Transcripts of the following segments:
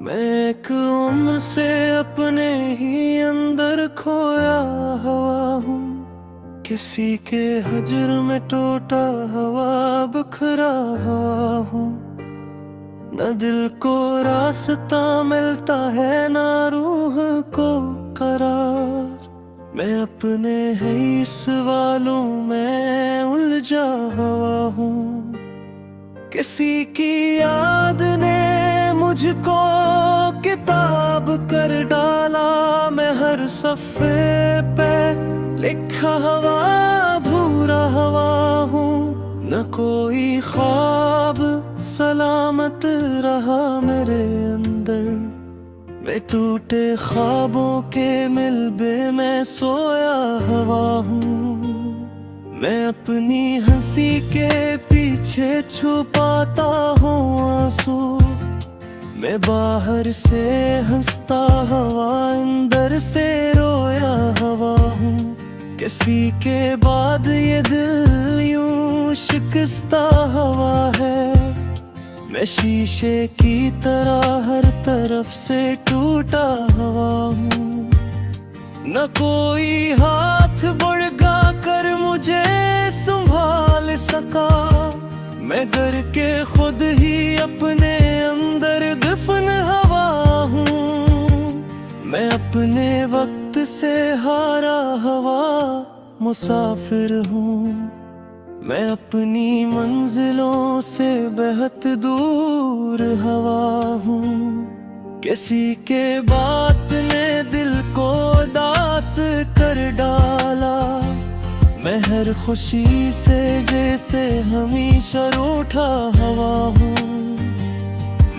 मैं एक उम्र से अपने ही अंदर खोया हुआ हूँ। किसी के हजर में टूटा हुआ बिखरा हुआ हूँ। न दिल को रास्ता मिलता है न रूह को करार। मैं अपने ही सवालों में उलझा हुआ हूँ। किसी की याद ने मुझको किताब कर डाला। मैं हर सफ़े पे लिखा हुआ अधूरा हुआ हूँ। न कोई ख्वाब सलामत रहा मेरे अंदर। मैं टूटे ख्वाबों के मिलबे में सोया हुआ हूँ। मैं अपनी हंसी के पीछे छुपाता हूँ आंसू। मैं बाहर से हंसता हुआ अंदर से रोया हुआ हूँ। किसी के बाद ये दिल यूं शिकस्ता हुआ है। मैं शीशे की तरह हर तरफ से टूटा हुआ हूँ। न कोई हाथ बढ़ा कर मुझे संभाल सका। मैं डर के खुद ही अपने अंदर दफन हवा हूँ। मैं अपने वक्त से हारा हुआ मुसाफिर हूँ। मैं अपनी मंजिलों से बेहद दूर हवा हूँ। किसी के बात ने दिल को दास कर डाला। मैं हर खुशी से जैसे हमेशा रूठा हुआ हूँ।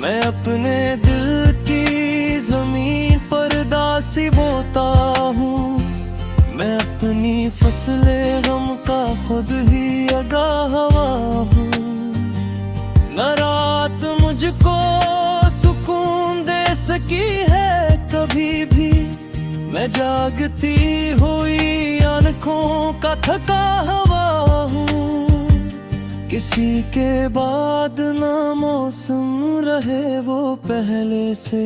मैं अपने दिल की जमीन पर दासी बोता हूँ। मैं अपनी फसले गम का खुद ही अगा हुआ हूँ। न रात मुझको सुकून दे सकी है कभी भी। मैं जागती हुई आंखों का थका हुआ हूँ। किसी के बाद ना मौसम रहे वो पहले से।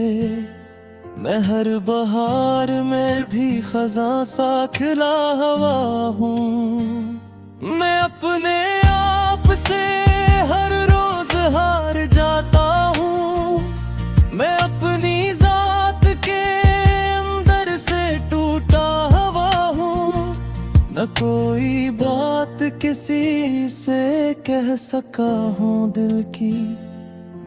मैं हर बहार में भी खज़ां सा खिला हुआ हूँ। मैं अपने आप से हर रोज हार जाता हूँ। मैं अपनी जात के अंदर से टूटा हुआ हूँ। न कोई बात किसी से कह सका हूँ दिल की।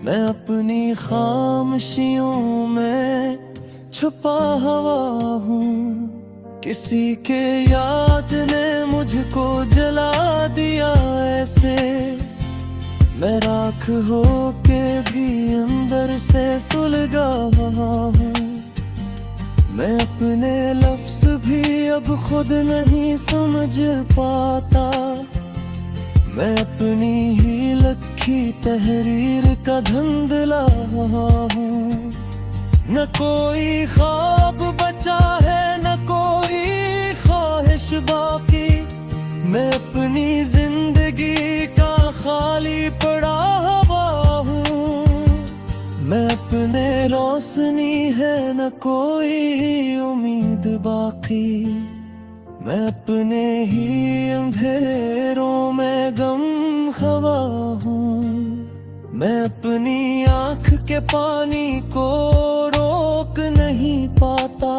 मैं अपनी खामोशियों में छुपा हुआ हूँ। किसी के याद ने मुझको जला दिया ऐसे। मैं राख हो के भी अंदर से सुलगा हुआ हूँ। मैं अपने लफ्ज़ भी अब खुद नहीं समझ पाता। मैं अपनी ही लिखी तहरीर का धुंधला हुआ हूँ। न कोई ख्वाब बचा है न कोई ख्वाहिश बाकी। मैं अपनी जिंदगी का खाली पड़ा हुआ हूँ। मैं अपने रोशनी है न कोई उम्मीद बाकी। मैं अपने ही अंधेरों में गम खवा हूँ। मैं अपनी आँख के पानी को रोक नहीं पाता।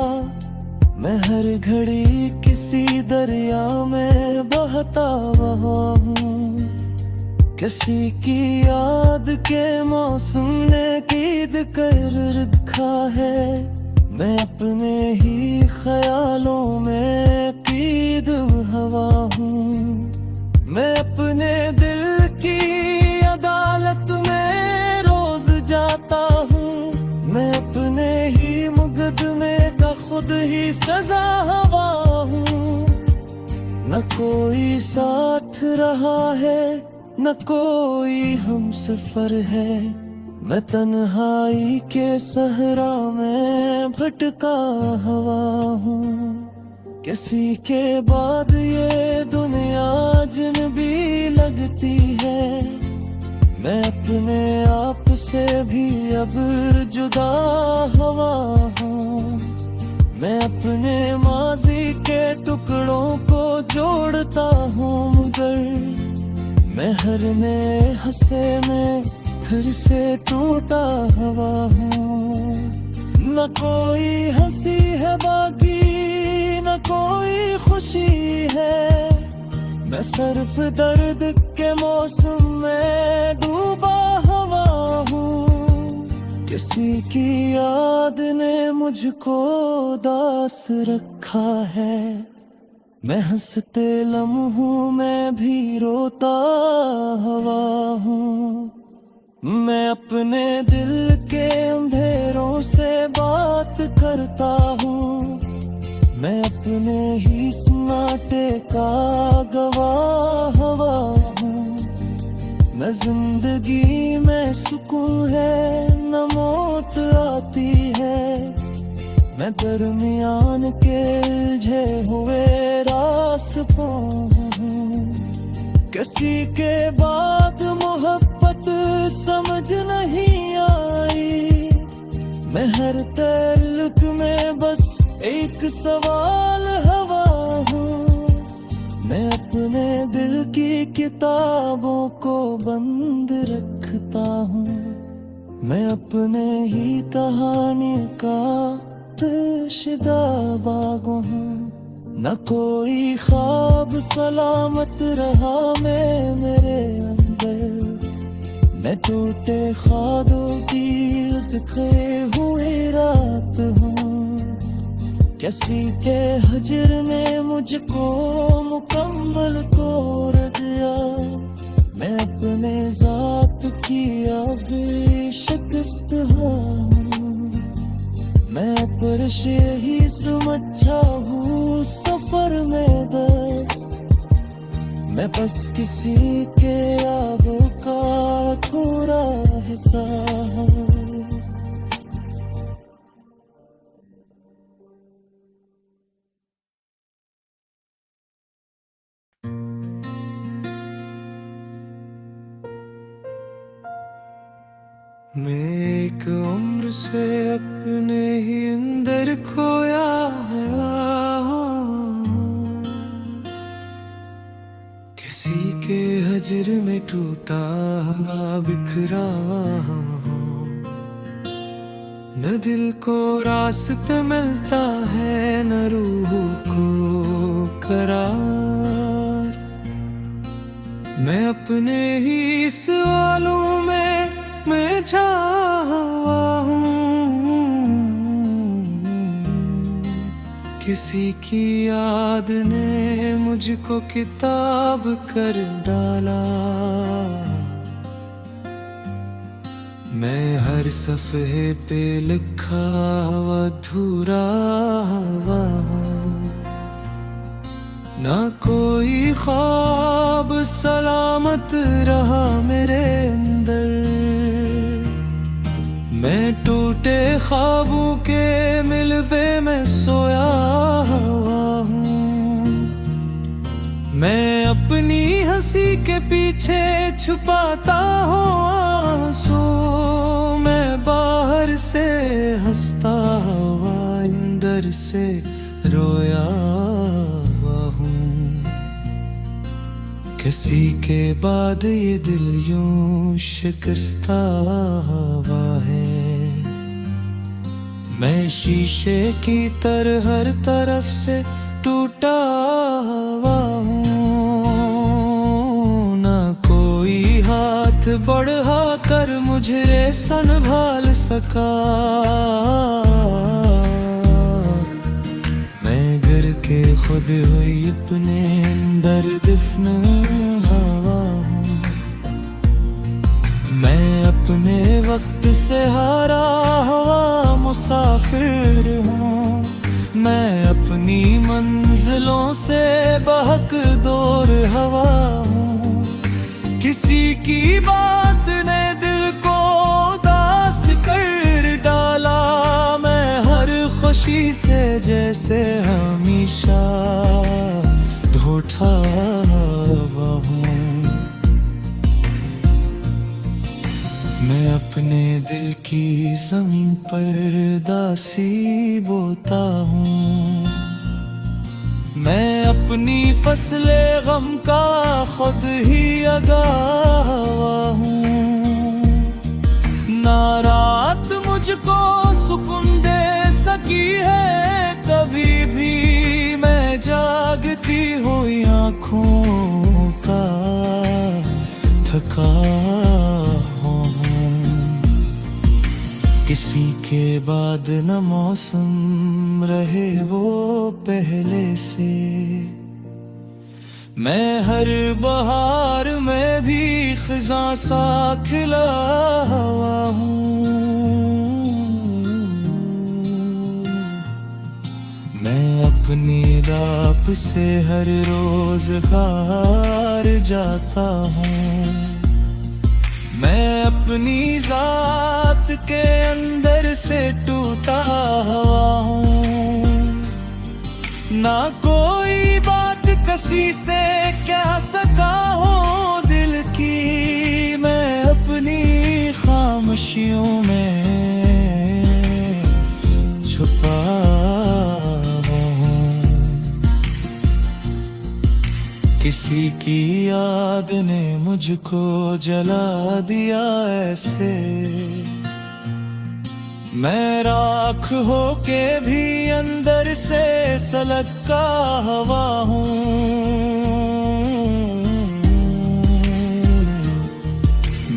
मैं हर घड़ी किसी दरिया में बहता हुआ हूँ। किसी की याद के मौसम ने कीद कर रखा है। मैं अपने ही ख्यालों में कीद हवा हूँ। मैं अपने दिल की अदालत में रोज जाता हूँ। मैं अपने ही मुकदमे का खुद ही सजा हवा हूँ। न कोई साथ रहा है न कोई हमसफर है। मैं तन्हाई के सहरा में भटका हुआ हूँ। किसी के बाद ये दुनिया अजनबी लगती है। मैं अपने आप से भी अब जुदा हवा हूँ। मैं अपने माजी के टुकड़ों को जोड़ता हूँ, मगर मैं हर नए हंसे में फिर से टूटा हवा हूँ। न कोई हंसी है बाकी, न कोई खुशी है। मैं सिर्फ दर्द के मौसम में डूबा हवा हूँ। किसी की याद ने मुझको उदास रखा है। मैं हंसते लम्हों में भी रोता हवा हूँ। मैं अपने दिल के अंधेरों से बात करता हूँ। मैं अपने ही सन्नाटे का गवाह हवा हूँ। न जिंदगी में सुकून है, न मौत आती है। मैं दरमियान के उलझे हुए रास्तों हूँ। किसी के बाद मोहब्बत समझ नहीं आई। मैं हर तल्क में बस एक सवाल हवा हूँ। मैं अपने दिल की किताबों को बंद रखता हूँ। मैं अपने ही कहानी का तशीदा बाग हूँ। न कोई ख्वाब सलामत रहा मैं मेरे अंदर। मैं टूटे ख्वाबों की बिखरे हुए रात हूँ। किसी के हजर ने मुझको मुकम्मल तोड़ दिया। मैं अपने ज़ात की अभी शिकस्त हूँ। मैं परश ही समझा हूँ सफर में दस्त। मैं बस किसी के यादों का थोड़ा हिस्सा हूँ। मैं एक उम्र से अपने ही अंदर खोया हूँ। किसी के हजर में टूटा बिखरा हूँ। न दिल को रास्ता मिलता है, न रूह को करार। मैं अपने ही सवालों में मैं हुआ हूँ। किसी की याद ने मुझको किताब कर डाला। मैं हर सफ़े पे लिखा अधूरा हुआ हूँ। ना कोई ख्वाब सलामत रहा मेरे अंदर। मैं टूटे ख्वाबों के मिलबे में सोया हुआ हूँ। मैं अपनी हंसी के पीछे छुपाता हूँ आंसू। मैं बाहर से हंसता हुआ अंदर से रोया हुआ हूँ। किसी के बाद ये दिल यूं शिकस्ता हुआ है। मैं शीशे की तरह हर तरफ से टूटा हुआ हूँ। ना कोई हाथ बढ़ा कर मुझे संभाल सका। मैं गिर के खुद हुई अपने अंदर दफन हवा हूँ। मैं अपने वक्त से हारा हुआ मुसाफिर हूँ। मैं अपनी मंजिलों से बहक दूर हवा हूँ। किसी की बात ने दिल को उदास कर डाला। मैं हर खुशी से जैसे हमेशा ढूंढता हुआ हूँ। मैं अपने दिल की जमीन पर दासी बोता हूँ। मैं अपनी फसले गम का खुद ही आगाह हूँ। ना रात मुझको सुकून दे सकी है कभी भी, मैं जागती हुई आँखों का थका हूँ। किसी के बाद न मौसम रहे वो पहले से, मैं हर बहार में भी खिज़ां सा खिला हुआ हूँ। मैं अपनी राह से हर रोज हार जाता हूँ। मैं अपनी जात के अंदर से टूटा हुआ हूँ। ना कोई बात किसी से कह सका हूँ दिल की, मैं अपनी खामोशियों में छुपा हूँ। किसी की याद ने मुझको जला दिया ऐसे, मैं राख होके भी अंदर से सलका हवा हूँ।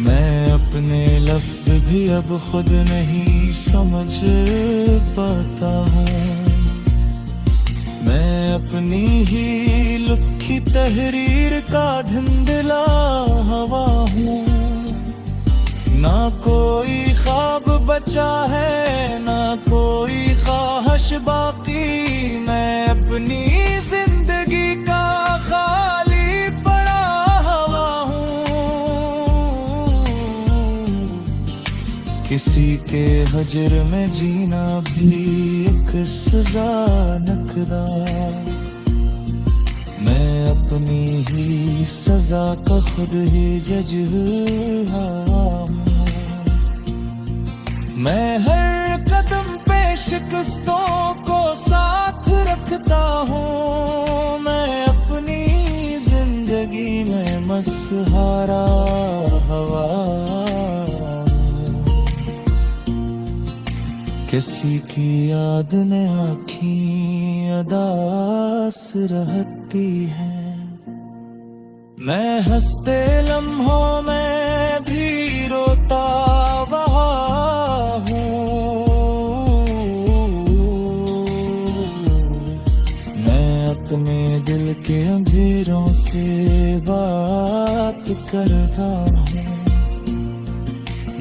मैं अपने लफ्ज भी अब खुद नहीं समझ पाता हूँ। मैं अपनी ही लिखी तहरीर का धुंधला हवा हूँ। ना कोई ख्वाब बचा है, ना कोई ख्वाहिश बाकी, मैं अपनी जिंदगी का खाली पड़ा हुआ हूँ। किसी के हजर में जीना भी एक सजा नकदा, मैं अपनी ही सजा का खुद ही जज हूँ। मैं हर कदम पे शिकस्तों को साथ रखता हूँ। मैं अपनी जिंदगी में मसहारा हवा। किसी की याद ने आँखीं अदास रहती है, मैं हंसते लम्हों में भी रोता बहा हूँ। मैं अपने दिल के अंधेरों से बात करता हूँ।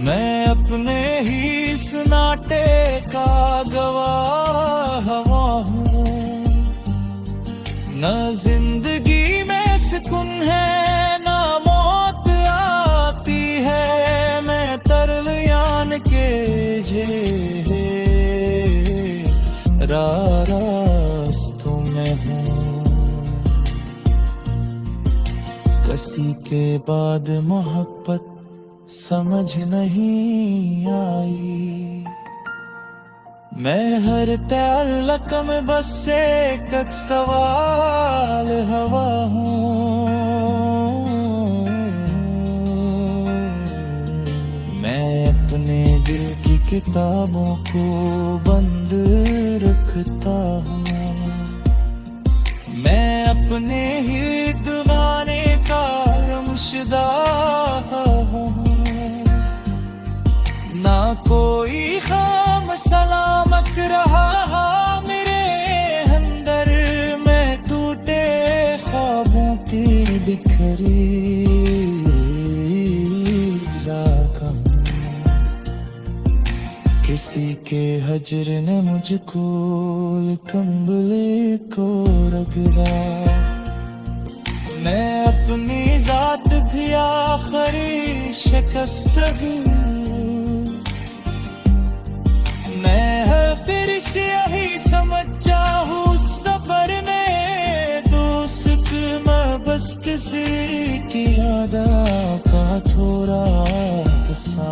मैं अपने ही सन्नाटे का गवाह हूँ। न जिंदगी में सुकून है, ना मौत आती है, मैं तरल यान के रास्तों में हूँ। किसी के बाद मोहब्बत समझ नहीं आई, मैं हर तअल्लुक़ में बस एक सवाल हवा हूँ। मैं अपने दिल की किताबों को बंद रखता हूँ। मैं अपने ही दीवाने का रमशदा हूँ। ना कोई खाम सलामत रहा मेरे अंदर, मैं टूटे ख्वाबों की बिखरी राख हूँ। किसी के हजर ने मुझको कंबले को रगड़ा, मैं अपनी जात भी आखिरी शिकस्त हूँ। मैं फिर यही समझ जाऊँ सफर में दोस्त मैं बस किसी की याद का थोड़ा सा